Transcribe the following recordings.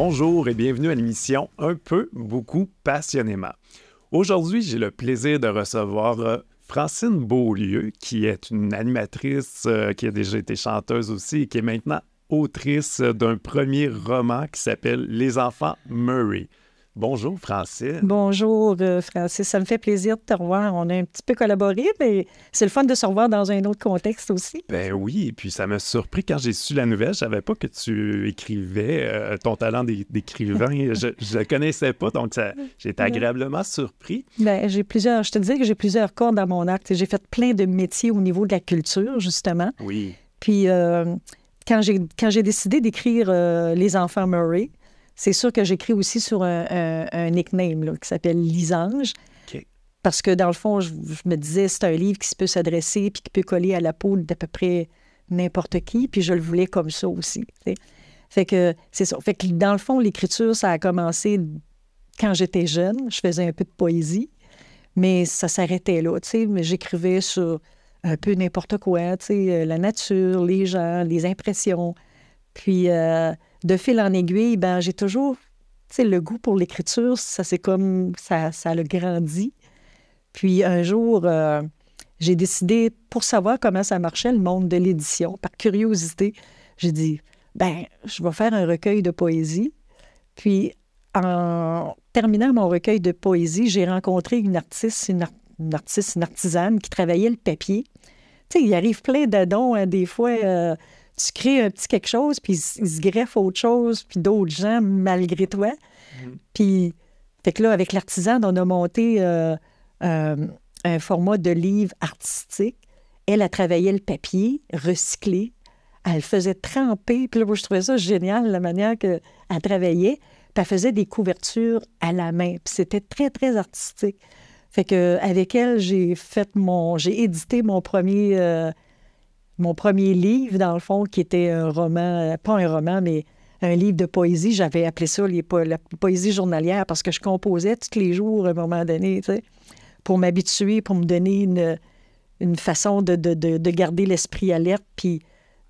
Bonjour et bienvenue à l'émission Un peu, beaucoup, passionnément. Aujourd'hui, j'ai le plaisir de recevoir Francine Beaulieu, qui est une animatrice qui a déjà été chanteuse aussi et qui est maintenant autrice d'un premier roman qui s'appelle Les enfants Murray. Bonjour, Francine. Bonjour, Francis. Ça me fait plaisir de te revoir. On a un petit peu collaboré, mais c'est le fun de se revoir dans un autre contexte aussi. Ben oui, et puis ça m'a surpris quand j'ai su la nouvelle. Je savais pas que tu écrivais, ton talent d'écrivain. Je le connaissais pas, donc j'ai été agréablement surpris. Ben, je te disais que j'ai plusieurs cordes dans mon arc. J'ai fait plein de métiers au niveau de la culture, justement. Oui. Puis, quand j'ai décidé d'écrire Les enfants Murray, c'est sûr que j'écris aussi sur un nickname là, qui s'appelle Lisange. OK. Parce que dans le fond, je me disais, c'est un livre qui peut s'adresser puis qui peut coller à la peau d'à peu près n'importe qui. Puis je le voulais comme ça aussi. T'sais. Fait que c'est ça. Fait que dans le fond, l'écriture, ça a commencé quand j'étais jeune. Je faisais un peu de poésie, mais ça s'arrêtait là. Mais j'écrivais sur un peu n'importe quoi, la nature, les gens, les impressions. Puis de fil en aiguille, ben j'ai toujours, le goût pour l'écriture, ça c'est comme, ça a grandi. Puis un jour, j'ai décidé, pour savoir comment ça marchait, le monde de l'édition, par curiosité, j'ai dit, ben je vais faire un recueil de poésie. Puis en terminant mon recueil de poésie, j'ai rencontré une artisane qui travaillait le papier. Tu sais, il arrive plein d'addons, hein, des fois... tu crées un petit quelque chose, puis il se greffe autre chose, puis d'autres gens, malgré toi. Puis, fait que là, avec l'artisane, on a monté un format de livre artistique. Elle a travaillé le papier, recyclé. Elle faisait tremper. Puis là, moi, je trouvais ça génial, la manière qu'elle travaillait. Puis elle faisait des couvertures à la main. Puis c'était très, très artistique. Fait que avec elle, j'ai édité mon premier livre, dans le fond, qui était un roman, pas un roman, mais un livre de poésie. J'avais appelé ça la poésie journalière parce que je composais tous les jours à un moment donné, tu sais, pour m'habituer, pour me donner une façon de garder l'esprit alerte, puis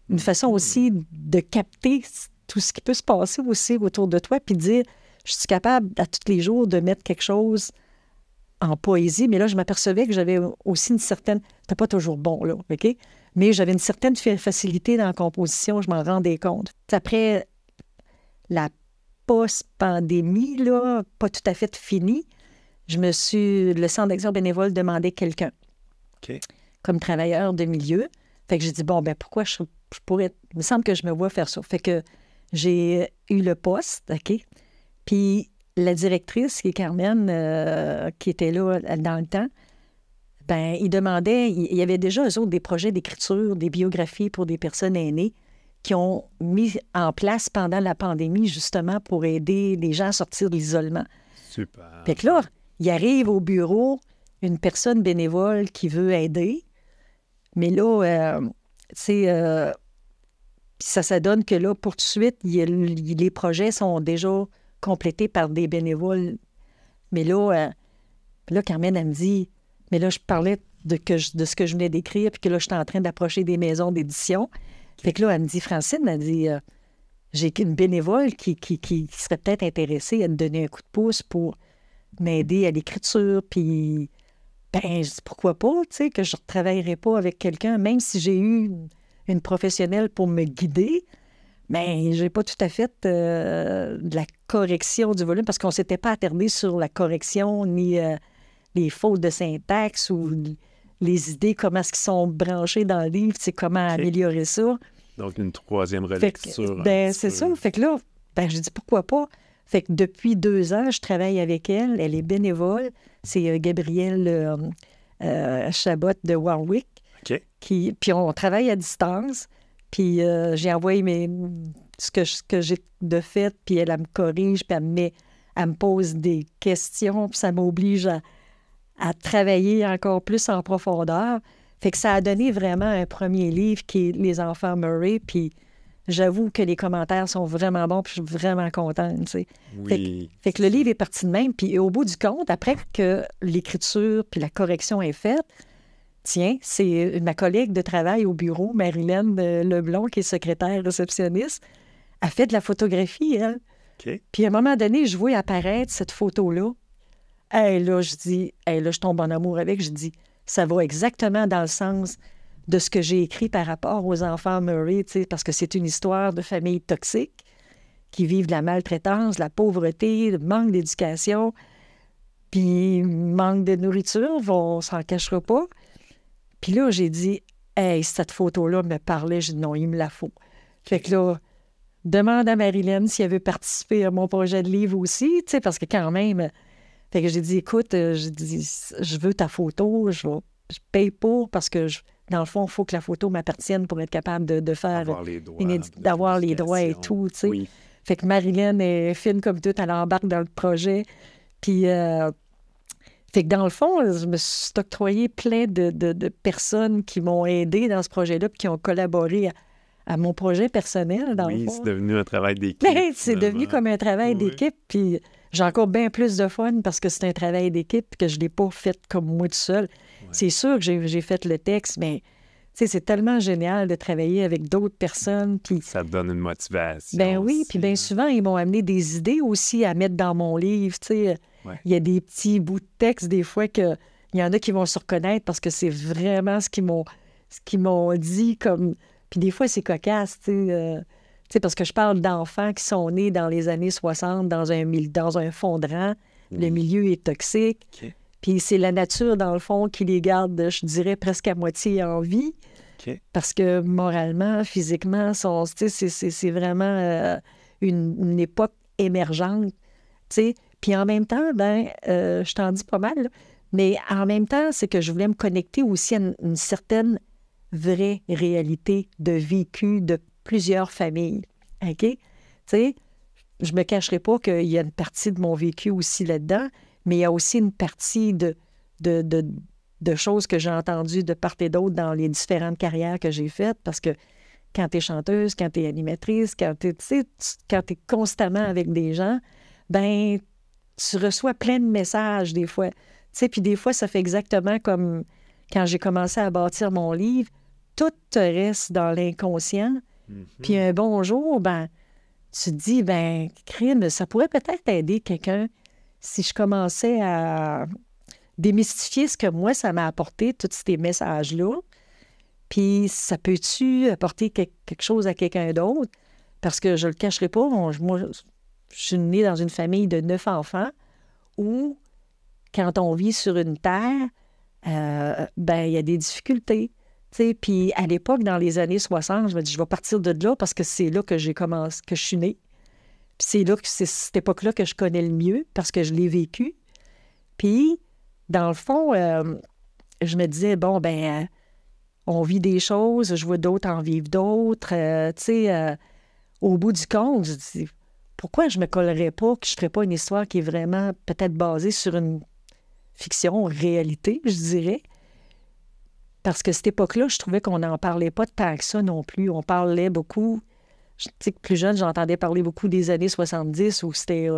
une façon aussi de capter tout ce qui peut se passer aussi autour de toi, puis de dire, je suis capable à tous les jours de mettre quelque chose en poésie, mais là, je m'apercevais que j'avais aussi une certaine... C'était pas toujours bon, là, OK? Mais j'avais une certaine facilité dans la composition, je m'en rendais compte. Après la post-pandémie, là, pas tout à fait finie, le Centre d'action bénévole demandait quelqu'un comme travailleur de milieu. Fait que j'ai dit, bon, ben pourquoi je pourrais... Il me semble que je me vois faire ça. Fait que j'ai eu le poste, OK? Puis la directrice, qui est Carmen, qui était là dans le temps, ben, il y avait déjà, eux autres, des projets d'écriture, des biographies pour des personnes aînées qui ont mis en place pendant la pandémie, justement, pour aider les gens à sortir de l'isolement. Super. Fait que là, il arrive au bureau une personne bénévole qui veut aider, mais là, ça donne que là, pour tout de suite, les projets sont déjà complétés par des bénévoles. Mais là, Carmen, elle me dit... Mais là, je parlais de ce que je venais d'écrire, puis que là, j'étais en train d'approcher des maisons d'édition. Fait que là, elle me dit, Francine, elle dit, j'ai une bénévole qui serait peut-être intéressée à me donner un coup de pouce pour m'aider à l'écriture. Puis, ben, je dis, pourquoi pas, tu sais, que je ne travaillerai pas avec quelqu'un, même si j'ai eu une professionnelle pour me guider. Mais je n'ai pas tout à fait de la correction du volume, parce qu'on ne s'était pas attardé sur la correction, ni... les fautes de syntaxe ou les idées, comment est-ce qu'ils sont branchés dans le livre, comment améliorer ça. Donc, une troisième relecture. C'est ça. Fait que là, j'ai dit pourquoi pas. Fait que depuis 2 ans, je travaille avec elle. Elle est bénévole. C'est Gabrielle Chabot de Warwick. OK. Puis on travaille à distance. Puis j'ai envoyé ce que j'ai de fait, puis elle me corrige, puis elle me pose des questions, puis ça m'oblige à travailler encore plus en profondeur. Fait que ça a donné vraiment un premier livre qui est Les enfants Murray, puis j'avoue que les commentaires sont vraiment bons, puis je suis vraiment contente, tu sais. Oui. Fait que le livre est parti de même, puis au bout du compte, après que l'écriture puis la correction est faite, tiens, c'est ma collègue de travail au bureau, Marilyn Leblond, qui est secrétaire réceptionniste, a fait de la photographie, elle. OK. Puis à un moment donné, je vois apparaître cette photo-là. Hey, là, je dis, hey, là, je tombe en amour avec. Je dis, ça va exactement dans le sens de ce que j'ai écrit par rapport aux enfants Murray, tu sais, parce que c'est une histoire de famille toxique qui vivent de la maltraitance, de la pauvreté, le manque d'éducation, puis manque de nourriture, on s'en cachera pas. Puis là, j'ai dit, hey, cette photo-là me parlait. J'ai dit, non, il me la faut. Fait que là, demande à Marilyn si elle veut participer à mon projet de livre aussi, tu sais, parce que quand même... Fait que j'ai dit, écoute, je veux ta photo, je paye pour, parce que, dans le fond, il faut que la photo m'appartienne pour être capable de faire... Avoir les droits. D'avoir les droits et tout, tu sais. Oui. Fait que Marilyn est fine comme tout, elle embarque dans le projet. Puis, fait que dans le fond, je me suis octroyé plein de personnes qui m'ont aidé dans ce projet-là puis qui ont collaboré à mon projet personnel, dans le fond. Oui, c'est devenu un travail d'équipe. Ben, c'est devenu comme un travail d'équipe, puis j'ai encore bien plus de fun parce que c'est un travail d'équipe que je ne l'ai pas fait comme moi tout seul. Ouais. C'est sûr que j'ai fait le texte, mais c'est tellement génial de travailler avec d'autres personnes. Puis, ça te donne une motivation. Ben oui, puis bien souvent, ils m'ont amené des idées aussi à mettre dans mon livre, tu sais. Ouais. Il y a des petits bouts de texte, des fois, il y en a qui vont se reconnaître parce que c'est vraiment ce qu'ils m'ont dit comme... Puis des fois, c'est cocasse, tu sais, parce que je parle d'enfants qui sont nés dans les années 60 dans un fondrant. Le milieu est toxique. Okay. Puis c'est la nature, dans le fond, qui les garde, je dirais, presque à moitié en vie. Okay. Parce que moralement, physiquement, c'est vraiment une époque émergente, tu sais. Puis en même temps, je t'en dis pas mal, là, mais en même temps, c'est que je voulais me connecter aussi à une certaine vraie réalité de vécu de plusieurs familles. OK? Tu sais, je me cacherai pas qu'il y a une partie de mon vécu aussi là-dedans, mais il y a aussi une partie de choses que j'ai entendues de part et d'autre dans les différentes carrières que j'ai faites, parce que quand tu es chanteuse, quand tu es animatrice, quand tu es constamment avec des gens, tu reçois plein de messages des fois. Tu sais, puis des fois, ça fait exactement comme quand j'ai commencé à bâtir mon livre, tout te reste dans l'inconscient. Mm-hmm. Puis un bon jour, tu te dis, crime, ça pourrait peut-être aider quelqu'un si je commençais à démystifier ce que moi, ça m'a apporté, tous ces messages-là. Puis ça peut-tu apporter quelque chose à quelqu'un d'autre? Parce que je le cacherai pas, moi, je suis née dans une famille de 9 enfants où, quand on vit sur une terre, il y a des difficultés. Puis à l'époque, dans les années 60, je me dis, je vais partir de là parce que c'est là que j'ai commencé, que je suis née. Puis c'est cette époque-là que je connais le mieux parce que je l'ai vécu. Puis, dans le fond, je me disais, on vit des choses, je vois d'autres en vivre d'autres. Au bout du compte, je dis, pourquoi je me collerais pas, que je ne ferais pas une histoire qui est vraiment peut-être basée sur une fiction, réalité, je dirais. Parce que cette époque-là, je trouvais qu'on n'en parlait pas tant que ça non plus. On parlait beaucoup... Tu sais, plus jeune, j'entendais parler beaucoup des années 70 où c'était...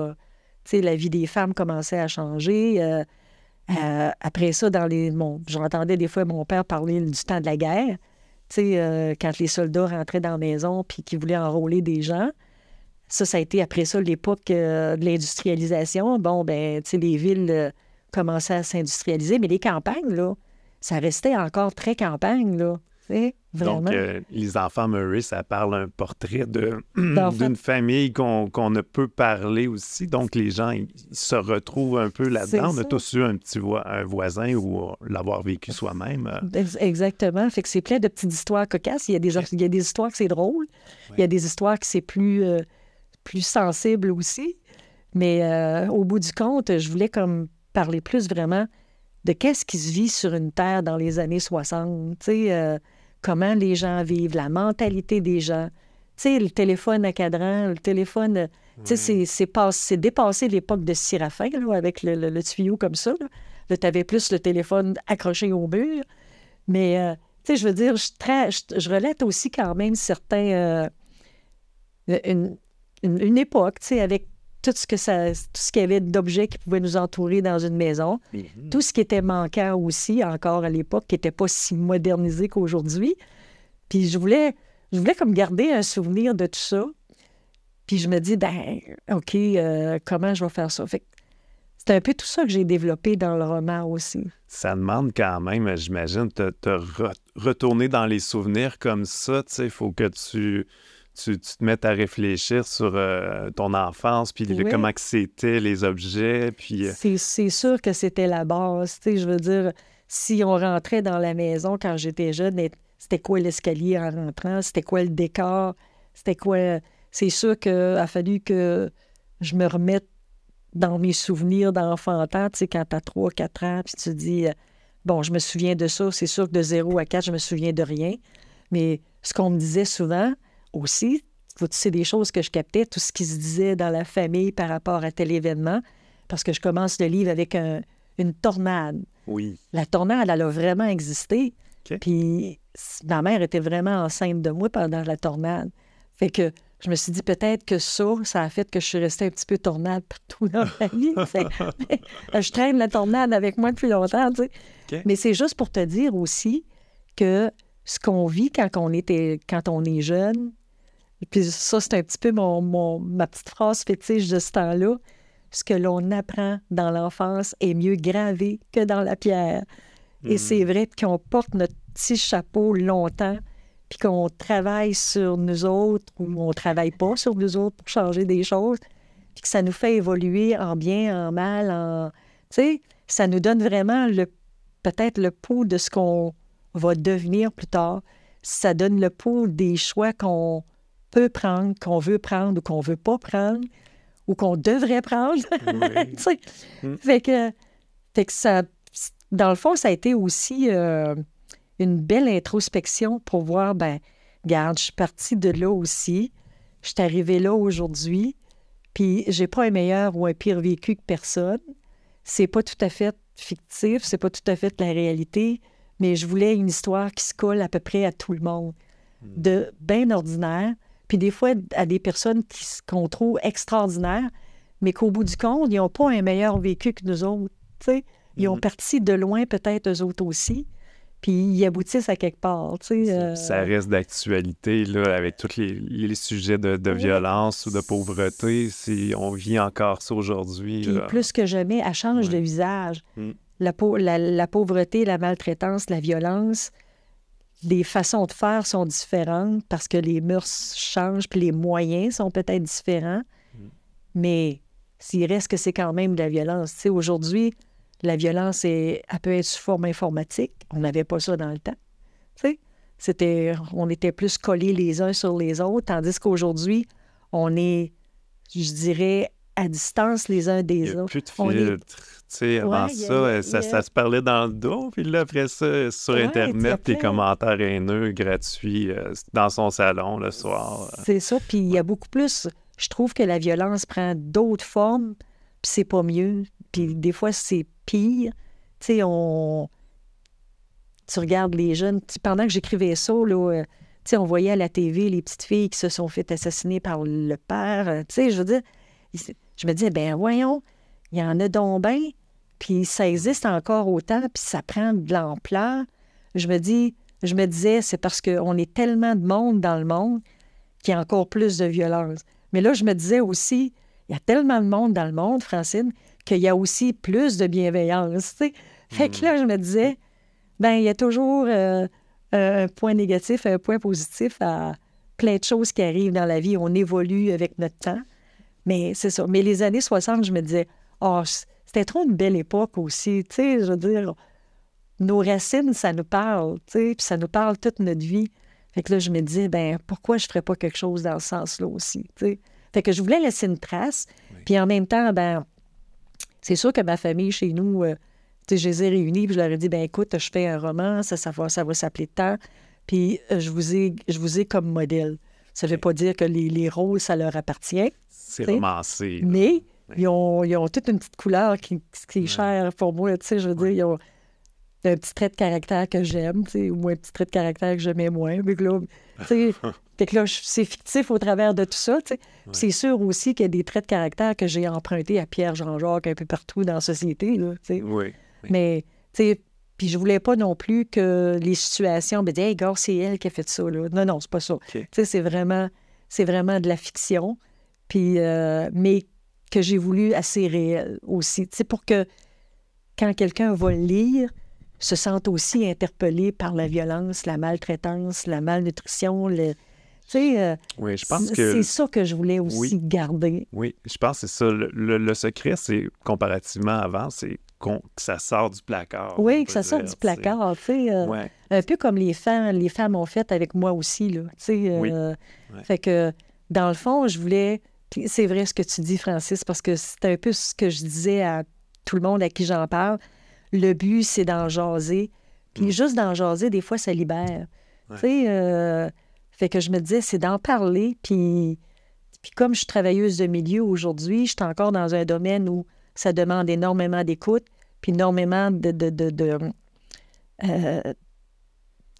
la vie des femmes commençait à changer. Après ça, j'entendais des fois mon père parler du temps de la guerre. Quand les soldats rentraient dans la maison puis qu'ils voulaient enrôler des gens. Ça a été après ça l'époque de l'industrialisation. Les villes commençaient à s'industrialiser, mais les campagnes, là, ça restait encore très campagne, là. Vraiment. Donc, les enfants Murray, ça parle un portrait d'une famille qu'on ne peut parler aussi. Donc, les gens ils se retrouvent un peu là-dedans. On a tous eu un voisin ou l'avoir vécu soi-même. Exactement. Fait que c'est plein de petites histoires cocasses. Il y a des histoires que c'est drôle. Oui. Il y a des histoires que c'est plus sensible aussi. Mais au bout du compte, je voulais comme parler plus vraiment de qu'est-ce qui se vit sur une terre dans les années 60. Comment les gens vivent, la mentalité des gens. Le téléphone à cadran, le téléphone... C'est dépassé l'époque de Séraphin, là, avec le tuyau comme ça. Là, tu avais plus le téléphone accroché au mur. Mais, je veux dire, je relate aussi quand même certains... une époque, avec tout ce qu'il y avait d'objets qui pouvaient nous entourer dans une maison, tout ce qui était manquant aussi, encore à l'époque, qui n'était pas si modernisé qu'aujourd'hui. Puis je voulais comme garder un souvenir de tout ça. Puis je me dis, ben OK, comment je vais faire ça? Fait que c'est un peu tout ça que j'ai développé dans le roman aussi. Ça demande quand même, j'imagine, te retourner dans les souvenirs comme ça. Tu sais, il faut que tu te mettes à réfléchir sur ton enfance, puis Oui. comment que c'était, les objets, puis... C'est sûr que c'était la base. Tu sais, je veux dire, si on rentrait dans la maison quand j'étais jeune, c'était quoi l'escalier en rentrant? C'était quoi le décor? C'était quoi... C'est sûr qu'il a fallu que je me remette dans mes souvenirs d'enfantant, tu sais, quand t'as 3-4 ans, puis tu dis, bon, je me souviens de ça, c'est sûr que de 0 à 4, je me souviens de rien. Mais ce qu'on me disait souvent aussi, c'est des choses que je captais, tout ce qui se disait dans la famille par rapport à tel événement, parce que je commence le livre avec une tornade. Oui. La tornade, elle a vraiment existé. OK. Puis ma mère était vraiment enceinte de moi pendant la tornade. Fait que je me suis dit peut-être que ça a fait que je suis restée un petit peu tornade partout dans ma vie. Je traîne la tornade avec moi depuis longtemps, tu sais. OK. Mais c'est juste pour te dire aussi que ce qu'on vit quand on est jeune, puis ça, c'est un petit peu ma petite phrase fétiche de ce temps-là, ce que l'on apprend dans l'enfance est mieux gravé que dans la pierre. Et c'est vrai qu'on porte notre petit chapeau longtemps, puis qu'on travaille sur nous autres ou on ne travaille pas sur nous autres pour changer des choses, puis que ça nous fait évoluer en bien, en mal, tu sais, ça nous donne vraiment peut-être le pouls de ce qu'on va devenir plus tard. Ça donne le pouls des choix qu'on peut prendre, qu'on veut prendre ou qu'on ne veut pas prendre, ou qu'on devrait prendre. Oui. Tu sais. Fait que ça, dans le fond, ça a été aussi une belle introspection pour voir, ben, regarde, je suis partie de là aussi, je suis arrivée là aujourd'hui, puis j'ai pas un meilleur ou un pire vécu que personne. C'est pas tout à fait fictif, c'est pas tout à fait la réalité, mais je voulais une histoire qui se colle à peu près à tout le monde, de bien ordinaire, puis des fois à des personnes qu'on trouve extraordinaires, mais qu'au bout du compte, ils n'ont pas un meilleur vécu que nous autres, tu sais. Ils ont parti de loin, peut-être eux autres aussi, puis ils aboutissent à quelque part, tu sais. Ça reste d'actualité, là, avec tous les sujets de violence ou de pauvreté. On vit encore ça aujourd'hui. Puis plus que jamais, elle change de visage. La pauvreté, la maltraitance, la violence, les façons de faire sont différentes parce que les mœurs changent, puis les moyens sont peut-être différents. Mais s'il reste que c'est quand même de la violence. Tu sais, aujourd'hui, la violence, elle peut être sous forme informatique. On n'avait pas ça dans le temps. Tu sais, on était plus collés les uns sur les autres, tandis qu'aujourd'hui, on est, je dirais, à distance les uns des autres. Il n'y a plus de filtre. Tu sais, avant ça se parlait dans le dos, puis là, après ça, sur Internet, tes commentaires haineux gratuits dans son salon le soir. C'est ça, puis il y a beaucoup plus... Je trouve que la violence prend d'autres formes, puis c'est pas mieux. Puis des fois, c'est pire. Tu sais, tu regardes les jeunes... Pendant que j'écrivais ça, là, tu sais, on voyait à la TV les petites filles qui se sont fait assassiner par le père. Tu sais, je veux dire, je me disais, ben voyons, il y en a donc bien, puis ça existe encore autant, puis ça prend de l'ampleur. Je me disais, c'est parce qu'on est tellement de monde dans le monde qu'il y a encore plus de violence. Mais là, je me disais aussi, il y a tellement de monde dans le monde, Francine, qu'il y a aussi plus de bienveillance, tu sais. Fait que là, je me disais, ben il y a toujours un point négatif, un point positif à plein de choses qui arrivent dans la vie. On évolue avec notre temps. Mais c'est ça. Mais les années 60, je me disais, c'était trop une belle époque aussi. Tu sais, je veux dire, nos racines, ça nous parle, tu sais, puis ça nous parle toute notre vie. Fait que là, je me disais, ben pourquoi je ne ferais pas quelque chose dans ce sens-là aussi, tu sais. Fait que je voulais laisser une trace. Puis en même temps, ben c'est sûr que ma famille, chez nous, tu sais, je les ai réunis, puis je leur ai dit, ben écoute, je fais un roman, ça va s'appeler tant, puis je vous ai comme modèle. Ça ne veut pas dire que les rôles, ça leur appartient. C'est romancé. Là. Mais ils ont toute une petite couleur qui est chère pour moi. Tu sais, je veux dire, ils ont un petit trait de caractère que j'aime, tu sais, ou un petit trait de caractère que j'aimais moins. Mais là, tu sais, fait que là, c'est fictif au travers de tout ça. Tu sais. C'est sûr aussi qu'il y a des traits de caractère que j'ai empruntés à Pierre Jean-Jacques un peu partout dans la société. Là, tu sais. Oui. Mais, tu sais, puis je voulais pas non plus que les situations me disent « Hey, gars, c'est elle qui a fait ça. » là. Non, c'est pas ça. Okay. Tu sais, c'est vraiment de la fiction. puis, mais que j'ai voulu assez réel aussi. Tu sais, pour que quand quelqu'un va le lire, se sente aussi interpellé par la violence, la maltraitance, la malnutrition. Tu sais, Oui, je pense que... c'est ça que je voulais aussi garder. Oui, je pense que c'est ça. Le secret, c'est, comparativement avant, c'est que ça sort du placard. Oui, que ça sort du placard, tu sais. Un peu comme les femmes ont fait avec moi aussi, là. Tu sais, fait que, dans le fond, je voulais... Puis c'est vrai ce que tu dis, Francis, parce que c'est un peu ce que je disais à tout le monde à qui j'en parle. Le but, c'est d'en jaser. Puis juste d'en jaser, des fois, ça libère. Tu sais, fait que je me disais, c'est d'en parler. Puis comme je suis travailleuse de milieu aujourd'hui, je suis encore dans un domaine où ça demande énormément d'écoute, puis énormément je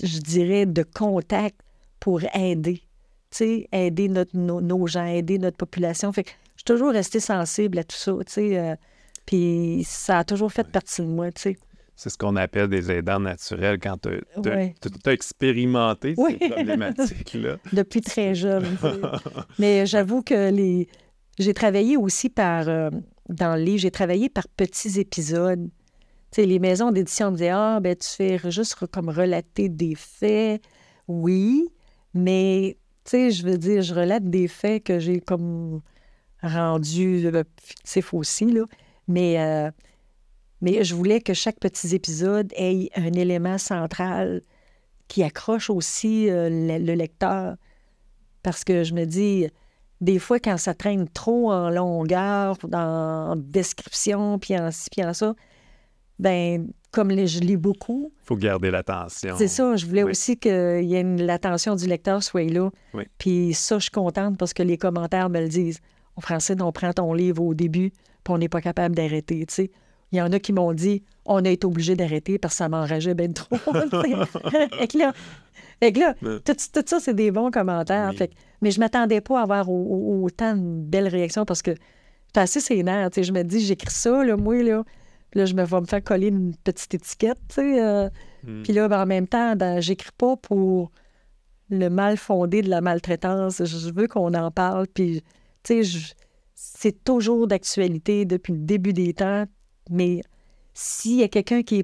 dirais, de contact pour aider. Tu sais, aider nos gens, aider notre population. Fait que je suis toujours restée sensible à tout ça, tu sais. Puis ça a toujours fait partie de moi, tu sais. C'est ce qu'on appelle des aidants naturels quand tu as expérimenté ces problématiques-là. Depuis très jeune. Mais j'avoue que j'ai travaillé aussi dans le livre, j'ai travaillé par petits épisodes. Tu sais, les maisons d'édition me disaient, ben tu fais juste comme relater des faits. Oui, mais, tu sais, je veux dire, je relate des faits que j'ai comme rendus fictifs aussi, là. Mais je voulais que chaque petit épisode ait un élément central qui accroche aussi le lecteur. Parce que je me dis, des fois, quand ça traîne trop en longueur, en description, puis en ci, puis en ça, ben comme je lis beaucoup... Il faut garder l'attention. C'est ça, je voulais aussi que l'attention du lecteur soit là. Oui. Puis ça, je suis contente parce que les commentaires me le disent. « Francine, on prend ton livre au début, puis on n'est pas capable d'arrêter, tu sais. » Il y en a qui m'ont dit « On a été obligé d'arrêter parce que ça m'enrageait bien trop. » Fait que là, tout ça, c'est des bons commentaires. Oui. Mais je ne m'attendais pas à avoir autant de belles réactions parce que j'étais assez sénère. Je me dis, j'écris ça, là, moi, là. Puis là, je vais me faire coller une petite étiquette, tu sais. Puis là, en même temps, j'écris pas pour le mal fondé de la maltraitance. Je veux qu'on en parle. Puis, tu sais, c'est toujours d'actualité depuis le début des temps. Mais s'il y a quelqu'un qui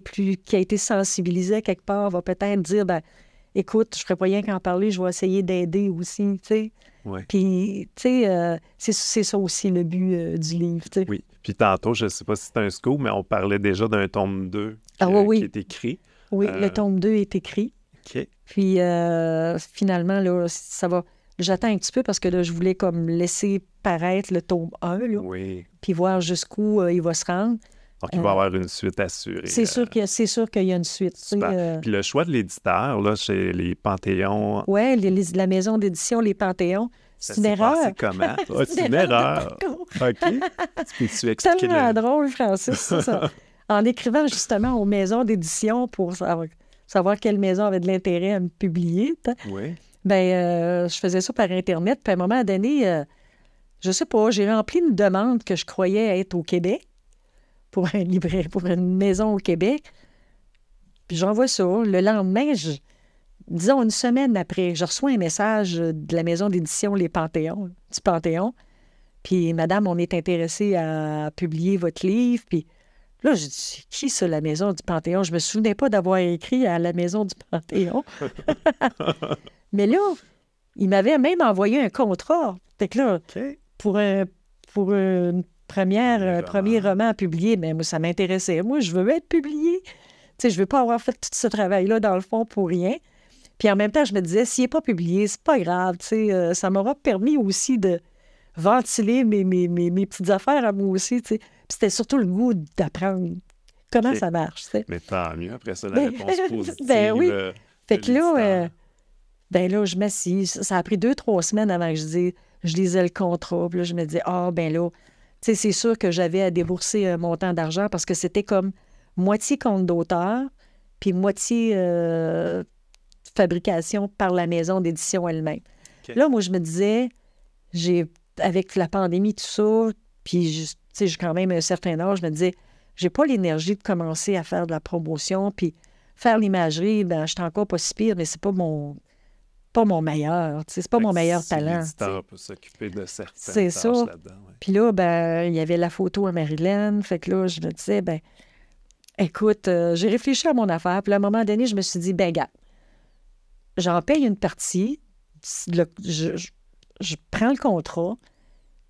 a été sensibilisé à quelque part, va peut-être dire, ben écoute, je ne ferais pas rien qu'en parler, je vais essayer d'aider aussi, tu sais. Oui. Puis, tu sais, c'est ça aussi le but du livre, tu sais. Oui. Puis tantôt, je ne sais pas si c'est un scoop, mais on parlait déjà d'un tome 2 qui est écrit. Oui, le tome 2 est écrit. OK. Puis, finalement, là, ça va... J'attends un petit peu parce que là, je voulais comme laisser paraître le tome 1, là, puis voir jusqu'où il va se rendre. Donc, il va y avoir une suite assurée. C'est sûr qu'il y a une suite. Puis le choix de l'éditeur, là, chez les Panthéons... Oui, la maison d'édition Les Panthéons, c'est une erreur. Comment? C'est une erreur. OK. Tu peux-tu expliquer? C'est tellement drôle, Francis, ça. En écrivant justement aux maisons d'édition pour savoir quelle maison avait de l'intérêt à me publier, je faisais ça par Internet. Puis à un moment donné, je sais pas, j'ai rempli une demande que je croyais être au Québec pour un libraire, pour une maison au Québec. Puis j'envoie ça. Le lendemain, disons une semaine après, je reçois un message de la maison d'édition du Panthéon. Puis, madame, on est intéressé à publier votre livre. Puis là, je dis, c'est qui ça, la maison du Panthéon? Je me souvenais pas d'avoir écrit à la maison du Panthéon. Mais là, il m'avait même envoyé un contrat. Fait que là, pour un premier roman à publier, mais moi, ça m'intéressait. Moi, je veux être publié. Tu sais, je veux pas avoir fait tout ce travail-là, dans le fond, pour rien. Puis en même temps, je me disais, s'il n'est pas publié, c'est pas grave. Tu sais, ça m'aura permis aussi de ventiler mes petites affaires à moi aussi. Tu sais. Puis c'était surtout le goût d'apprendre comment ça marche. Tu sais. Mais tant mieux, après ça, la réponse positive. Ben oui. Fait que là, je m'assis. Ça a pris 2-3 semaines avant que je lisais le contrat. Puis là, je me disais, là... Tu sais, c'est sûr que j'avais à débourser un montant d'argent parce que c'était comme moitié compte d'auteur, puis moitié fabrication par la maison d'édition elle-même. Là, moi, je me disais, avec la pandémie, tout ça, puis, tu sais, j'ai quand même un certain âge, je me disais, j'ai pas l'énergie de commencer à faire de la promotion, puis faire l'imagerie, ben je suis encore pas si pire, mais c'est pas mon pas mon meilleur, tu sais, c'est pas mon meilleur Si talent. l'éditeur peut s'occuper de certaines C'est tâches ça. là-dedans. Ouais. Puis là, ben, il y avait la photo à Marilyn. Fait que là, je me disais, ben, écoute, j'ai réfléchi à mon affaire. Puis là, à un moment donné, je me suis dit, ben, gars, j'en paye une partie. Je prends le contrat.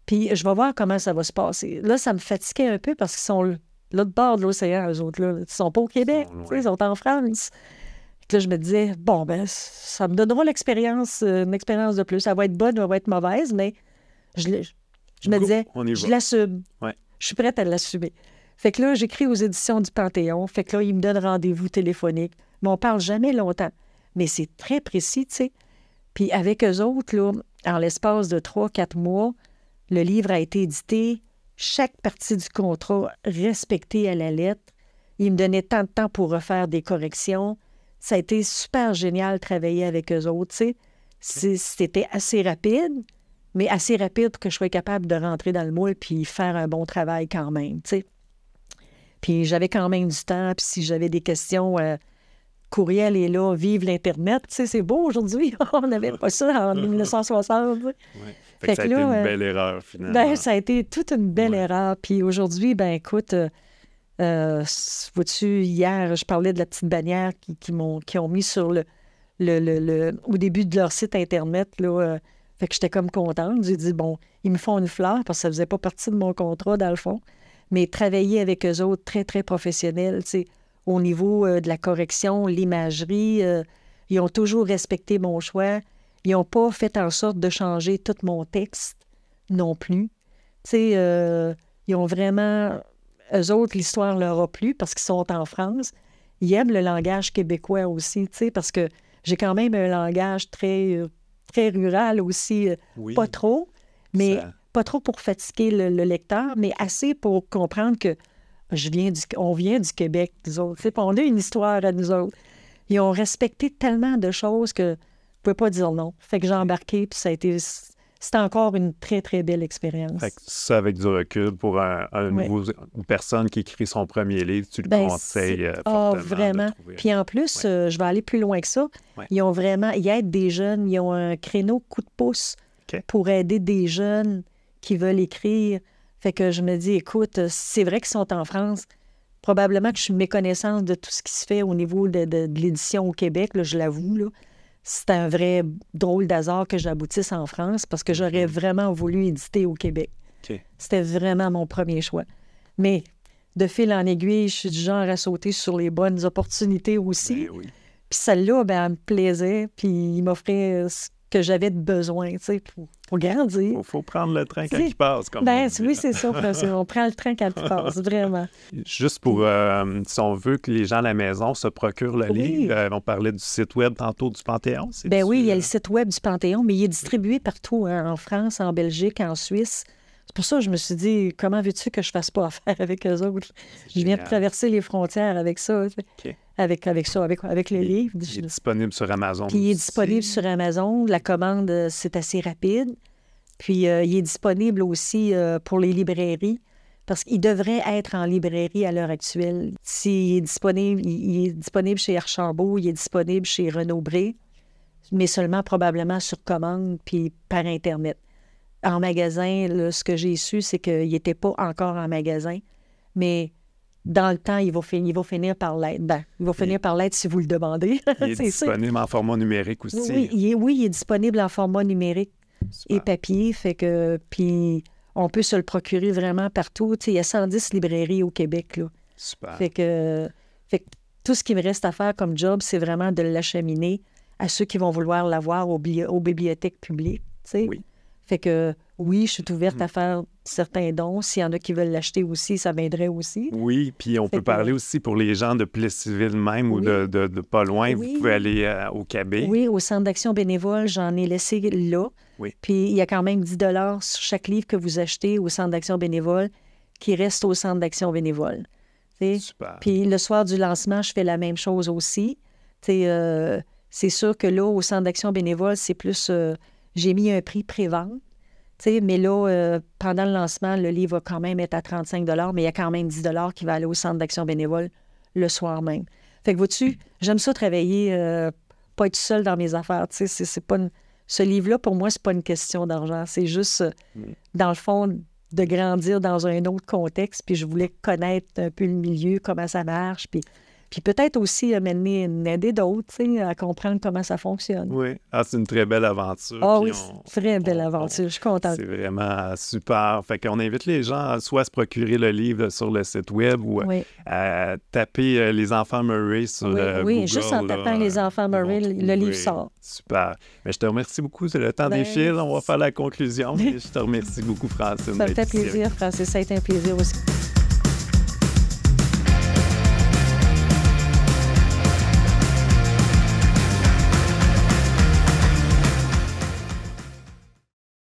Puis je vais voir comment ça va se passer. Là, ça me fatiguait un peu parce qu'ils sont l'autre bord de l'océan, eux autres. Là. Ils sont pas au Québec, Ils sont tu sais, ils sont en France. Puis là, je me disais, bon, ben, ça me donnera l'expérience, une expérience de plus. Ça va être bonne, ça va être mauvaise, mais je me Go, disais, on y je va. l'assume. Ouais. Je suis prête à l'assumer. Fait que là, j'écris aux éditions du Panthéon. Fait que là, ils me donnent rendez-vous téléphonique. Mais on parle jamais longtemps. Mais c'est très précis, tu sais. Puis avec eux autres, là, en l'espace de 3-4 mois, le livre a été édité, chaque partie du contrat respectée à la lettre. Ils me donnaient tant de temps pour refaire des corrections. Ça a été super génial de travailler avec eux autres, tu sais. C'était assez rapide, mais assez rapide pour que je sois capable de rentrer dans le moule puis faire un bon travail quand même, tu sais. Puis j'avais quand même du temps, puis si j'avais des questions, courriel est là, vive l'Internet, tu sais, c'est beau aujourd'hui. On n'avait pas ça en 1960, tu sais. Ouais. Fait que ça a été une belle erreur, finalement. Ben, ça a été toute une belle Ouais. erreur. Puis aujourd'hui, ben écoute, vois-tu, hier, je parlais de la petite bannière qui ont mis sur au début de leur site Internet, là. Fait que j'étais comme contente. J'ai dit, bon, ils me font une fleur parce que ça faisait pas partie de mon contrat, dans le fond. Mais travailler avec eux autres, très, très professionnels, tu sais, au niveau de la correction, l'imagerie, ils ont toujours respecté mon choix. Ils n'ont pas fait en sorte de changer tout mon texte non plus. Tu sais, ils ont vraiment... Eux autres, l'histoire leur a plu parce qu'ils sont en France. Ils aiment le langage québécois aussi, tu sais, parce que j'ai quand même un langage très, très rural aussi. Oui. Pas trop, mais Ça- pas trop pour fatiguer le lecteur, mais assez pour comprendre que on vient du Québec, nous autres. Tu sais, puis on a une histoire à nous autres. Ils ont respecté tellement de choses que je ne pouvais pas dire non. Fait que j'ai embarqué, puis c'était encore une très, très belle expérience. Fait que ça, avec du recul, pour une personne qui écrit son premier livre, tu le conseilles fortement. Vraiment. De trouver... Puis en plus, je vais aller plus loin que ça. Ouais. Ils aident des jeunes, ils ont un créneau coup de pouce pour aider des jeunes qui veulent écrire. Fait que je me dis, écoute, c'est vrai qu'ils sont en France. Probablement que je suis méconnaissante de tout ce qui se fait au niveau de l'édition au Québec, là, je l'avoue, là. C'est un vrai drôle d'hasard que j'aboutisse en France parce que j'aurais vraiment voulu éditer au Québec. Okay. C'était vraiment mon premier choix. Mais de fil en aiguille, je suis du genre à sauter sur les bonnes opportunités aussi. Ben oui. Puis celle-là, ben, elle me plaisait, puis il m'offrait ce que j'avais de besoin, tu sais, pour grandir. Il faut prendre le train quand il passe, comme ben, on dit. Oui, c'est ça. On prend le train quand il passe, vraiment. Juste pour, si on veut que les gens à la maison se procurent le livre, on parlait du site web tantôt du Panthéon. Ben oui, il y a le site web du Panthéon, mais il est distribué partout, hein, en France, en Belgique, en Suisse. C'est pour ça que je me suis dit, comment veux-tu que je fasse pas affaire avec eux autres? Je viens de traverser les frontières avec ça, Okay. avec le livre. Il est disponible sur Amazon. Puis il est disponible sur Amazon. La commande, c'est assez rapide. Puis il est disponible aussi pour les librairies, parce qu'il devrait être en librairie à l'heure actuelle. Il est disponible chez Archambault, il est disponible chez Renaud-Bré, mais seulement probablement sur commande puis par Internet. En magasin, là, ce que j'ai su, c'est qu'il n'était pas encore en magasin, mais dans le temps, il va finir par l'être. Ben, il va finir par l'être si vous le demandez. Il est disponible en format numérique aussi. Oui, il est disponible en format numérique. Super. Et papier, fait que... Puis on peut se le procurer vraiment partout. Tu sais, il y a 110 librairies au Québec, là. Super. Fait que tout ce qui me reste à faire comme job, c'est vraiment de l'acheminer à ceux qui vont vouloir l'avoir aux bibliothèques publiques, tu sais. Oui. Fait que, oui, je suis ouverte à faire certains dons. S'il y en a qui veulent l'acheter aussi, ça m'aiderait aussi. Oui, puis on peut parler aussi pour les gens de Plessisville même ou de pas loin. Oui. Vous pouvez aller au Cabé. Oui, au Centre d'action bénévole, j'en ai laissé là. Oui. Puis il y a quand même 10 $ sur chaque livre que vous achetez au Centre d'action bénévole qui reste au Centre d'action bénévole. T'sais? Super. Puis le soir du lancement, je fais la même chose aussi. C'est sûr que là, au Centre d'action bénévole, c'est plus... j'ai mis un prix pré-vente. Mais là, pendant le lancement, le livre va quand même être à 35 $, mais il y a quand même 10 $ qui va aller au Centre d'action bénévole le soir même. Fait que vois-tu, j'aime ça travailler pas être seule dans mes affaires. Tu sais, c'est pas ce livre-là, pour moi, c'est pas une question d'argent. C'est juste, dans le fond, de grandir dans un autre contexte. Puis je voulais connaître un peu le milieu, comment ça marche. Puis peut-être aussi aider d'autres, tu sais, à comprendre comment ça fonctionne. Oui. Ah, c'est une très belle aventure. Ah oui, c'est une très belle aventure. Je suis contente. C'est vraiment super. Fait qu'on invite les gens soit à se procurer le livre sur le site web ou à taper Les Enfants Murray sur Google. Oui, juste en tapant Les Enfants Murray, le livre sort. Super. Mais je te remercie beaucoup. C'est le temps défile. On va faire la conclusion. Et je te remercie beaucoup, Francine. Ça me fait plaisir, Francis. Ça a été un plaisir aussi.